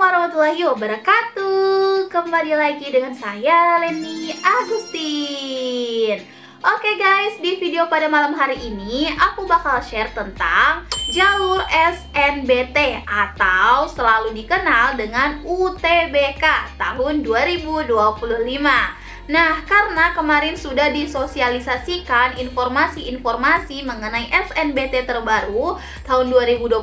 warahmatullahi wabarakatuh. Kembali lagi dengan saya Leni Agustin. Oke guys, di video pada malam hari ini aku bakal share tentang jalur SNBT atau selalu dikenal dengan UTBK tahun 2025. Nah, karena kemarin sudah disosialisasikan informasi-informasi mengenai SNBT terbaru tahun 2025,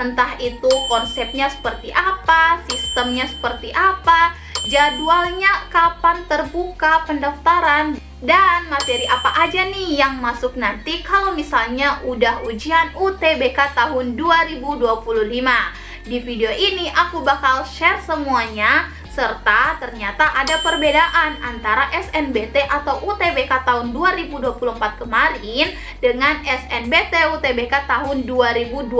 entah itu konsepnya seperti apa, sistemnya seperti apa, jadwalnya kapan terbuka pendaftaran, dan materi apa aja nih yang masuk nanti kalau misalnya udah ujian UTBK tahun 2025. Di video ini aku bakal share semuanya, serta ternyata ada perbedaan antara SNBT atau UTBK tahun 2024 kemarin dengan SNBT UTBK tahun 2025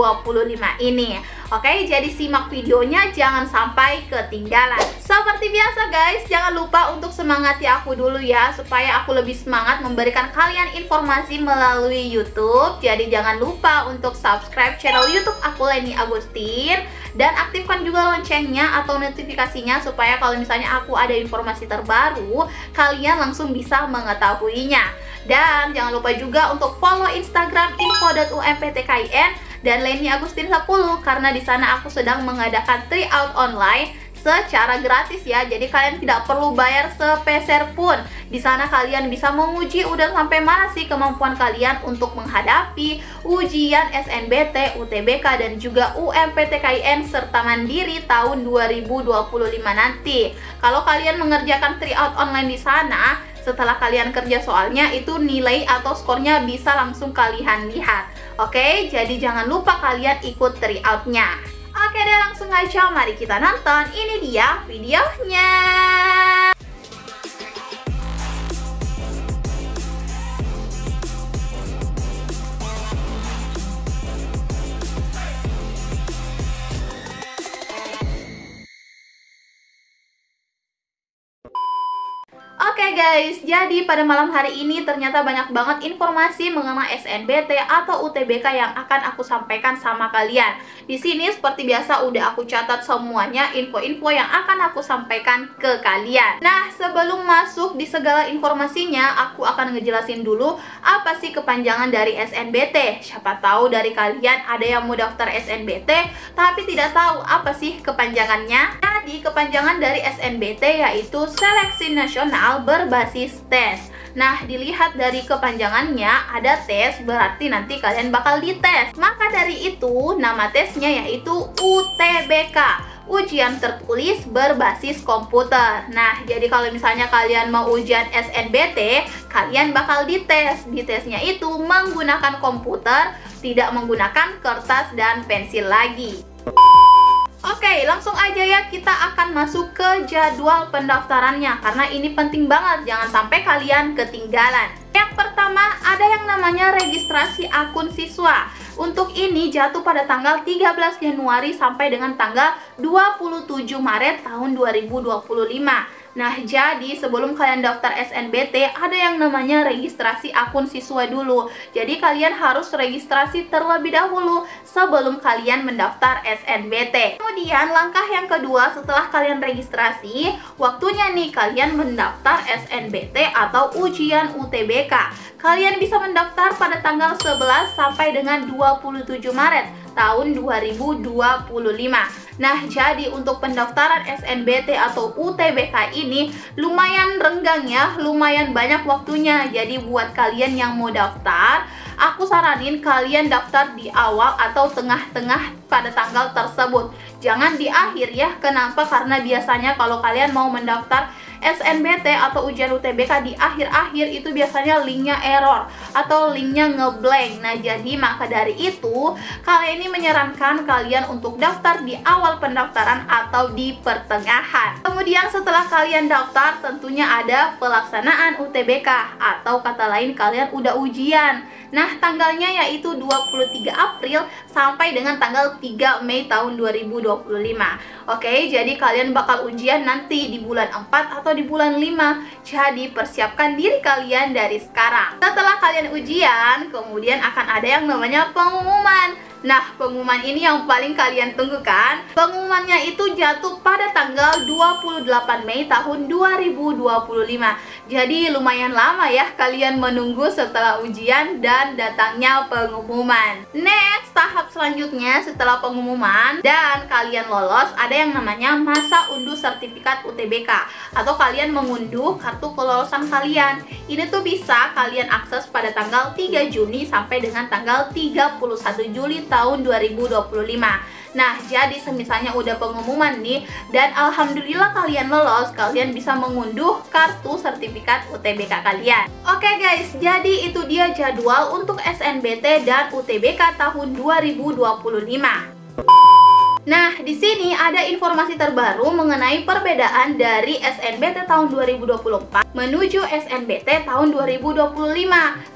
ini. Oke, jadi simak videonya, jangan sampai ketinggalan. Seperti biasa guys, jangan lupa untuk semangati aku dulu ya, supaya aku lebih semangat memberikan kalian informasi melalui YouTube. Jadi jangan lupa untuk subscribe channel YouTube aku Leni Agustin, dan aktifkan juga loncengnya atau notifikasinya supaya kalau misalnya aku ada informasi terbaru, kalian langsung bisa mengetahuinya. Dan jangan lupa juga untuk follow Instagram info.umptkin dan Leni Agustin 10, karena di sana aku sedang mengadakan tryout online secara gratis ya. Jadi kalian tidak perlu bayar sepeser pun. Di sana kalian bisa menguji udah sampai mana sih kemampuan kalian untuk menghadapi ujian SNBT, UTBK dan juga UMPTKIN serta mandiri tahun 2025 nanti. Kalau kalian mengerjakan tryout online di sana, setelah kalian kerja soalnya, itu nilai atau skornya bisa langsung kalian lihat. Oke, jadi jangan lupa kalian ikut tryoutnya. Oke deh, langsung aja mari kita nonton. Ini dia videonya. Oke guys, jadi pada malam hari ini ternyata banyak banget informasi mengenai SNBT atau UTBK yang akan aku sampaikan sama kalian. Di sini seperti biasa udah aku catat semuanya info-info yang akan aku sampaikan ke kalian. Nah, sebelum masuk di segala informasinya, aku akan ngejelasin dulu apa sih kepanjangan dari SNBT. Siapa tahu dari kalian ada yang mau daftar SNBT tapi tidak tahu apa sih kepanjangannya. Jadi kepanjangan dari SNBT yaitu Seleksi Nasional Berbasis Tes. Nah, dilihat dari kepanjangannya ada tes, berarti nanti kalian bakal dites. Maka dari itu nama tesnya yaitu UTBK, Ujian Tertulis Berbasis Komputer. Nah, jadi kalau misalnya kalian mau ujian SNBT, kalian bakal dites. Ditesnya itu menggunakan komputer, tidak menggunakan kertas dan pensil lagi. Oke, langsung aja ya, kita akan masuk ke jadwal pendaftarannya, karena ini penting banget, jangan sampai kalian ketinggalan. Yang pertama, ada yang namanya registrasi akun siswa. Untuk ini jatuh pada tanggal 13 Januari sampai dengan tanggal 27 Maret tahun 2025. Nah, jadi sebelum kalian daftar SNBT, ada yang namanya registrasi akun siswa dulu. Jadi kalian harus registrasi terlebih dahulu sebelum kalian mendaftar SNBT. Kemudian langkah yang kedua, setelah kalian registrasi, waktunya nih kalian mendaftar SNBT atau ujian UTBK. Kalian bisa mendaftar pada tanggal 11 sampai dengan 27 Maret tahun 2025. Nah, jadi untuk pendaftaran SNBT atau UTBK ini lumayan renggang ya, lumayan banyak waktunya. Jadi buat kalian yang mau daftar, aku saranin kalian daftar di awal atau tengah-tengah pada tanggal tersebut. Jangan di akhir ya. Kenapa? Karena biasanya kalau kalian mau mendaftar SNBT atau ujian UTBK di akhir-akhir itu biasanya linknya error atau linknya ngeblank. Nah, jadi maka dari itu kali ini menyarankan kalian untuk daftar di awal pendaftaran atau di pertengahan. Kemudian setelah kalian daftar, tentunya ada pelaksanaan UTBK atau kata lain kalian udah ujian. Nah, tanggalnya yaitu 23 April sampai dengan tanggal 3 Mei tahun 2025. Oke, jadi kalian bakal ujian nanti di bulan 4 atau di bulan 5. Jadi persiapkan diri kalian dari sekarang. Setelah kalian ujian, kemudian akan ada yang namanya pengumuman. Nah, pengumuman ini yang paling kalian tunggu kan? Pengumumannya itu jatuh pada tanggal 28 Mei tahun 2025. Jadi lumayan lama ya kalian menunggu setelah ujian dan datangnya pengumuman. Next, tahap selanjutnya setelah pengumuman dan kalian lolos, ada yang namanya masa unduh sertifikat UTBK atau kalian mengunduh kartu kelolosan kalian. Ini tuh bisa kalian akses pada tanggal 3 Juni sampai dengan tanggal 31 Juli tahun 2025. Nah, jadi semisalnya udah pengumuman nih dan alhamdulillah kalian lolos, kalian bisa mengunduh kartu sertifikat UTBK kalian. Oke guys, jadi itu dia jadwal untuk SNBT dan UTBK tahun 2025. Nah, di sini ada informasi terbaru mengenai perbedaan dari SNBT tahun 2024 menuju SNBT tahun 2025.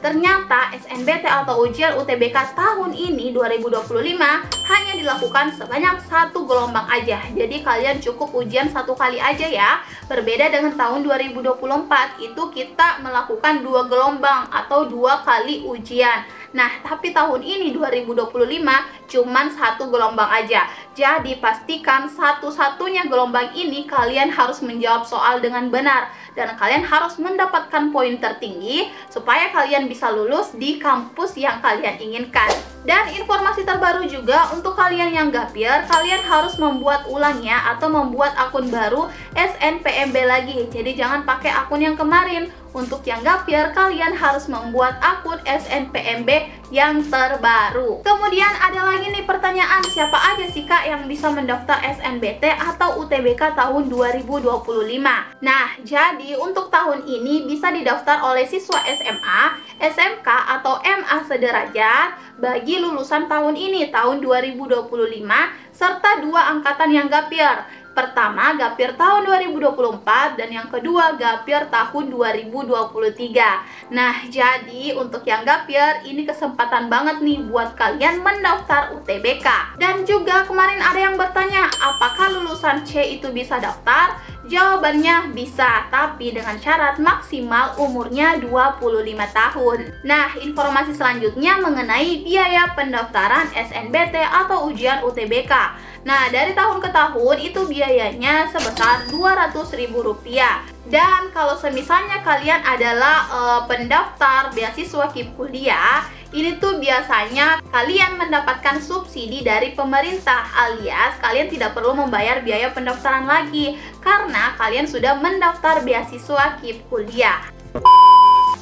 Ternyata SNBT atau ujian UTBK tahun ini 2025 hanya dilakukan sebanyak satu gelombang aja. Jadi kalian cukup ujian satu kali aja ya. Berbeda dengan tahun 2024 itu kita melakukan dua gelombang atau dua kali ujian. Nah, tapi tahun ini 2025 cuman satu gelombang aja. Jadi pastikan satu-satunya gelombang ini kalian harus menjawab soal dengan benar dan kalian harus mendapatkan poin tertinggi supaya kalian bisa lulus di kampus yang kalian inginkan. Dan informasi terbaru juga untuk kalian yang gap year, kalian harus membuat ulangnya atau membuat akun baru SNPMB lagi. Jadi jangan pakai akun yang kemarin. Untuk yang gap year, kalian harus membuat akun SNPMB yang terbaru. Kemudian ada lagi nih pertanyaan, siapa aja sih kak yang bisa mendaftar SNBT atau UTBK tahun 2025? Nah, jadi untuk tahun ini bisa didaftar oleh siswa SMA, SMK atau MA sederajat bagi lulusan tahun ini, tahun 2025, serta dua angkatan yang gap year. Pertama, gap year tahun 2024 dan yang kedua gap year tahun 2023. Nah, jadi untuk yang gap year ini kesempatan banget nih buat kalian mendaftar UTBK. Dan juga kemarin ada yang bertanya, apakah lulusan C itu bisa daftar? Jawabannya bisa, tapi dengan syarat maksimal umurnya 25 tahun. Nah, informasi selanjutnya mengenai biaya pendaftaran SNBT atau ujian UTBK. Nah, dari tahun ke tahun itu biayanya sebesar Rp200.000. Dan kalau semisalnya kalian adalah pendaftar beasiswa KIP kuliah, ini tuh biasanya kalian mendapatkan subsidi dari pemerintah, alias kalian tidak perlu membayar biaya pendaftaran lagi karena kalian sudah mendaftar beasiswa KIP kuliah.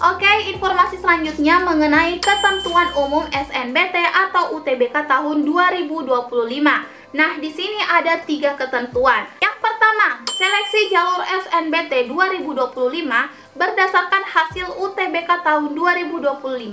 Oke, informasi selanjutnya mengenai ketentuan umum SNBT atau UTBK tahun 2025. Nah, di sini ada 3 ketentuan. Yang pertama, seleksi jalur SNBT 2025 berdasarkan hasil UTBK tahun 2025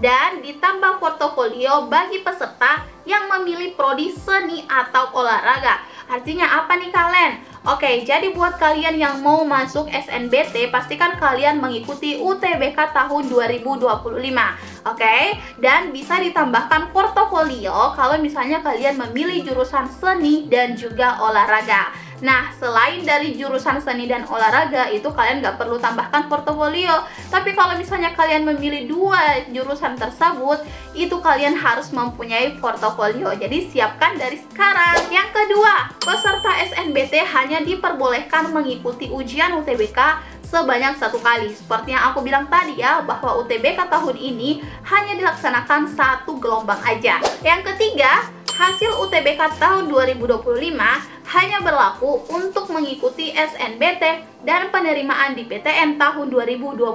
dan ditambah portofolio bagi peserta yang memilih prodi seni atau olahraga. Artinya apa nih kalian? Oke, jadi buat kalian yang mau masuk SNBT, pastikan kalian mengikuti UTBK tahun 2025. Oke, dan bisa ditambahkan portofolio kalau misalnya kalian memilih jurusan seni dan juga olahraga. Nah, selain dari jurusan seni dan olahraga itu kalian nggak perlu tambahkan portofolio. Tapi kalau misalnya kalian memilih dua jurusan tersebut, itu kalian harus mempunyai portofolio. Jadi siapkan dari sekarang. Yang kedua, peserta SNBT hanya diperbolehkan mengikuti ujian UTBK sebanyak 1 kali. Seperti yang aku bilang tadi ya, bahwa UTBK tahun ini hanya dilaksanakan 1 gelombang aja. Yang ketiga, hasil UTBK tahun 2025 hanya berlaku untuk mengikuti SNBT dan penerimaan di PTN tahun 2025.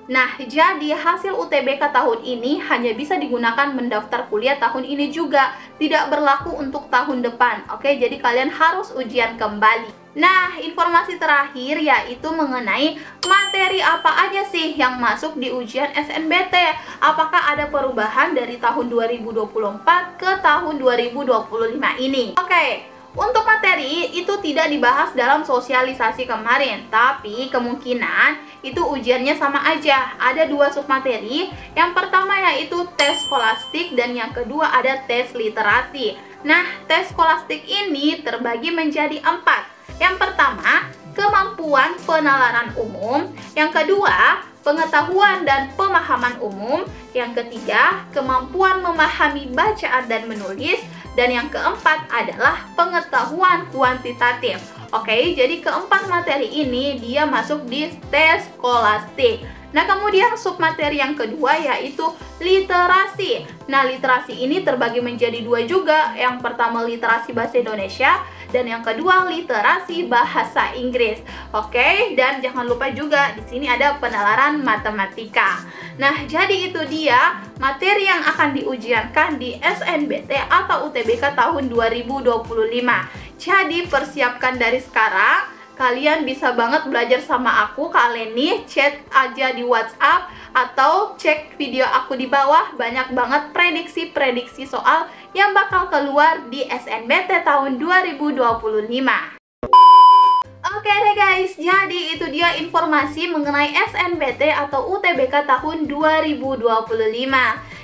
Nah, jadi hasil UTBK tahun ini hanya bisa digunakan mendaftar kuliah tahun ini juga, tidak berlaku untuk tahun depan. Oke, jadi kalian harus ujian kembali. Nah, informasi terakhir yaitu mengenai materi apa aja sih yang masuk di ujian SNBT. Apakah ada perubahan dari tahun 2024 ke tahun 2025 ini? Oke. Untuk materi itu tidak dibahas dalam sosialisasi kemarin, tapi kemungkinan itu ujiannya sama aja. Ada 2 submateri. Yang pertama yaitu tes skolastik dan yang kedua ada tes literasi. Nah, tes skolastik ini terbagi menjadi 4. Yang pertama, kemampuan penalaran umum. Yang kedua, pengetahuan dan pemahaman umum. Yang ketiga, kemampuan memahami bacaan dan menulis. Dan yang keempat adalah pengetahuan kuantitatif. Oke, jadi keempat materi ini dia masuk di tes skolastik. Nah, kemudian submateri yang kedua yaitu literasi. Nah, literasi ini terbagi menjadi dua juga. Yang pertama literasi bahasa Indonesia dan yang kedua literasi bahasa Inggris. Oke, dan jangan lupa juga di sini ada penalaran matematika. Nah, jadi itu dia materi yang akan diujiankan di SNBT atau UTBK tahun 2025. Jadi persiapkan dari sekarang. Kalian bisa banget belajar sama aku, Kak Leni. Chat aja di WhatsApp atau cek video aku di bawah. Banyak banget prediksi-prediksi soal yang bakal keluar di SNBT tahun 2025. Oke deh guys, jadi itu dia informasi mengenai SNBT atau UTBK tahun 2025.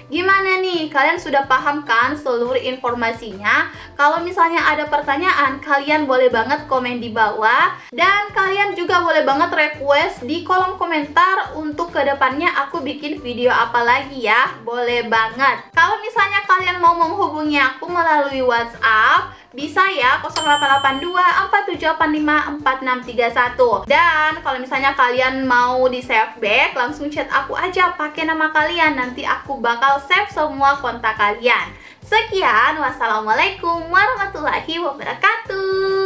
Gimana nih, kalian sudah paham kan seluruh informasinya? Kalau misalnya ada pertanyaan, kalian boleh banget komen di bawah. Dan kalian juga boleh banget request di kolom komentar untuk kedepannya aku bikin video apa lagi ya. Boleh banget. Kalau misalnya kalian mau menghubungi aku melalui WhatsApp, bisa ya 0882 4785 4631. Dan kalau misalnya kalian mau di save back, langsung chat aku aja pakai nama kalian. Nanti aku bakal save semua kontak kalian. Sekian, wassalamualaikum warahmatullahi wabarakatuh.